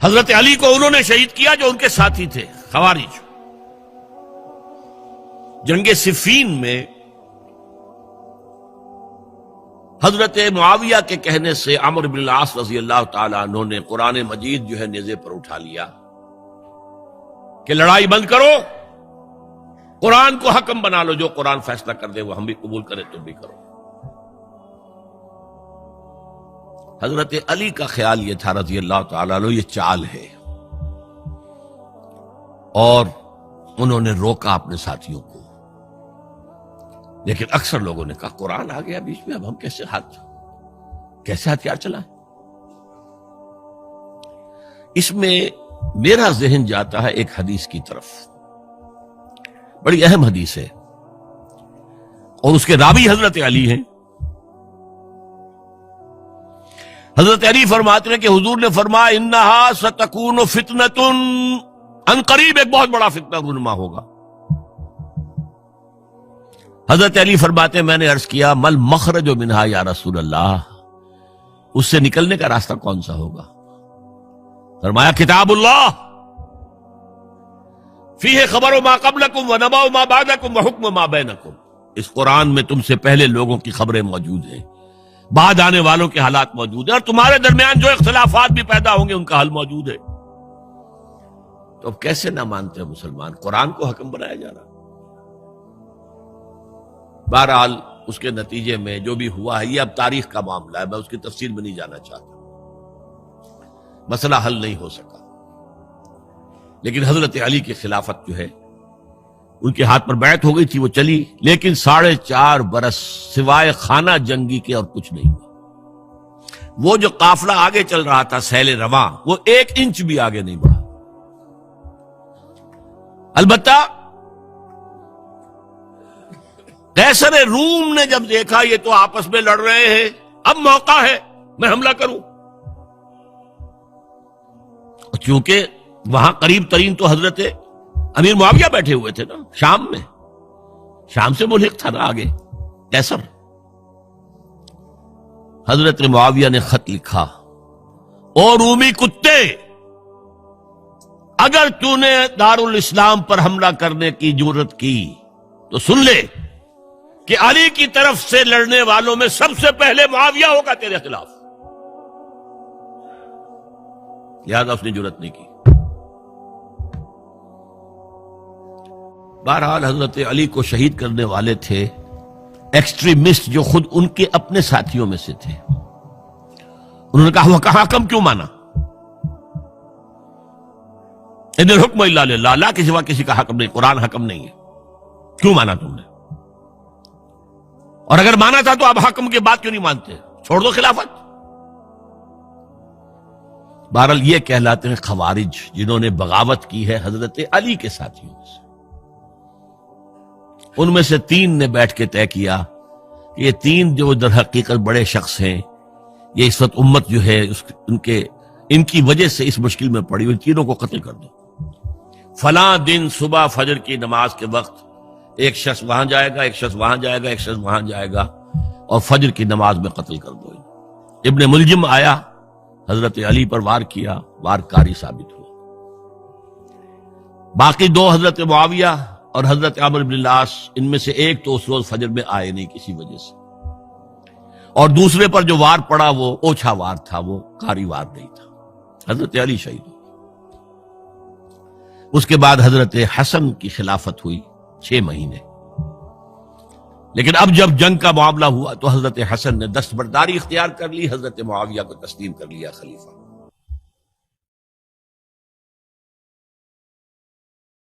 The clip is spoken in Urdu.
حضرت علی کو انہوں نے شہید کیا جو ان کے ساتھی تھے خوارج۔ جنگ صفین میں حضرت معاویہ کے کہنے سے عمرو بن العاص رضی اللہ تعالیٰ عنہ نے قرآن مجید جو ہے نیزے پر اٹھا لیا کہ لڑائی بند کرو، قرآن کو حکم بنا لو، جو قرآن فیصلہ کر دے وہ ہم بھی قبول کریں، تم بھی کرو۔ حضرت علی کا خیال یہ تھا رضی اللہ تعالیٰ عنہ یہ چال ہے، اور انہوں نے روکا اپنے ساتھیوں کو، لیکن اکثر لوگوں نے کہا قرآن آ گیا بیچ میں، اب ہم کیسے ہتھیار چلائیں؟ اس میں میرا ذہن جاتا ہے ایک حدیث کی طرف، بڑی اہم حدیث ہے، اور اس کے راوی حضرت علی ہیں۔ حضرت علی فرماتے ہیں کہ حضور نے فرمایا انہا ستکون فتنۃ، ان قریب ایک بہت بڑا فتنہ رونما ہوگا۔ حضرت علی فرماتے ہیں میں نے عرض کیا مل مخرج منہا یا رسول اللہ، اس سے نکلنے کا راستہ کون سا ہوگا؟ فرمایا کتاب اللہ فیہ خبر ما قبلکم ونبأ ما بعدکم وحکم ما بینکم، اس قرآن میں تم سے پہلے لوگوں کی خبریں موجود ہیں، بعد آنے والوں کے حالات موجود ہیں، اور تمہارے درمیان جو اختلافات بھی پیدا ہوں گے ان کا حل موجود ہے۔ تو اب کیسے نہ مانتے ہیں مسلمان؟ قرآن کو حکم بنایا جا رہا۔ بہرحال اس کے نتیجے میں جو بھی ہوا ہے یہ اب تاریخ کا معاملہ ہے، میں اس کی تفصیل میں نہیں جانا چاہتا، مسئلہ حل نہیں ہو سکا۔ لیکن حضرت علی کی خلافت جو ہے ان کے ہاتھ پر بیعت ہو گئی تھی، وہ چلی، لیکن 4.5 برس سوائے خانہ جنگی کے اور کچھ نہیں ہوا۔ وہ جو قافلہ آگے چل رہا تھا سیل رواں، وہ 1 انچ بھی آگے نہیں بڑھا۔ البتہ قیصر روم نے جب دیکھا یہ تو آپس میں لڑ رہے ہیں، اب موقع ہے میں حملہ کروں، چونکہ وہاں قریب ترین تو حضرت امیر معاویہ بیٹھے ہوئے تھے نا، شام میں، شام سے ملحق تھا نا آگے قیصر۔ حضرت معاویہ نے خط لکھا، او رومی کتے، اگر تو نے دارالاسلام پر حملہ کرنے کی جرت کی تو سن لے کہ علی کی طرف سے لڑنے والوں میں سب سے پہلے معاویہ ہوگا تیرے خلاف۔ لہذا اس نے جرت نہیں کی۔ بہرحال حضرت علی کو شہید کرنے والے تھے ایکسٹریمسٹ جو خود ان کے اپنے ساتھیوں میں سے تھے۔ انہوں نے کہا وہ کہاں حکم کیوں مانا؟ ان الحکم الا للہ، اللہ کے سوا کسی کا حکم نہیں، قرآن حکم نہیں ہے، کیوں مانا تم نے؟ اور اگر مانا تھا تو اب حکم کے بعد کیوں نہیں مانتے؟ چھوڑ دو خلافت۔ بہرحال یہ کہلاتے ہیں خوارج، جنہوں نے بغاوت کی ہے حضرت علی کے ساتھیوں سے۔ ان میں سے 3 نے بیٹھ کے طے کیا کہ یہ 3 جو در حقیقت بڑے شخص ہیں، یہ اس وقت امت جو ہے ان کی وجہ سے اس مشکل میں پڑی، ان تینوں کو قتل کر دو۔ فلاں دن صبح فجر کی نماز کے وقت ایک شخص وہاں جائے گا، ایک شخص وہاں جائے گا، ایک شخص وہاں جائے گا، اور فجر کی نماز میں قتل کر دو۔ ابن ملجم آیا، حضرت علی پر وار کیا، وار کاری ثابت ہوا۔ باقی 2 حضرت معاویہ اور حضرت عمرو بن العاص، ان میں سے ایک تو اس روز فجر میں آئے نہیں کسی وجہ سے، اور دوسرے پر جو وار پڑا وہ اوچھا وار تھا، وہ کاری وار نہیں تھا۔ حضرت علی شہید ہوئے۔ اس کے بعد حضرت حسن کی خلافت ہوئی 6 مہینے، لیکن اب جب جنگ کا معاملہ ہوا تو حضرت حسن نے دستبرداری اختیار کر لی، حضرت معاویہ کو تسلیم کر لیا خلیفہ۔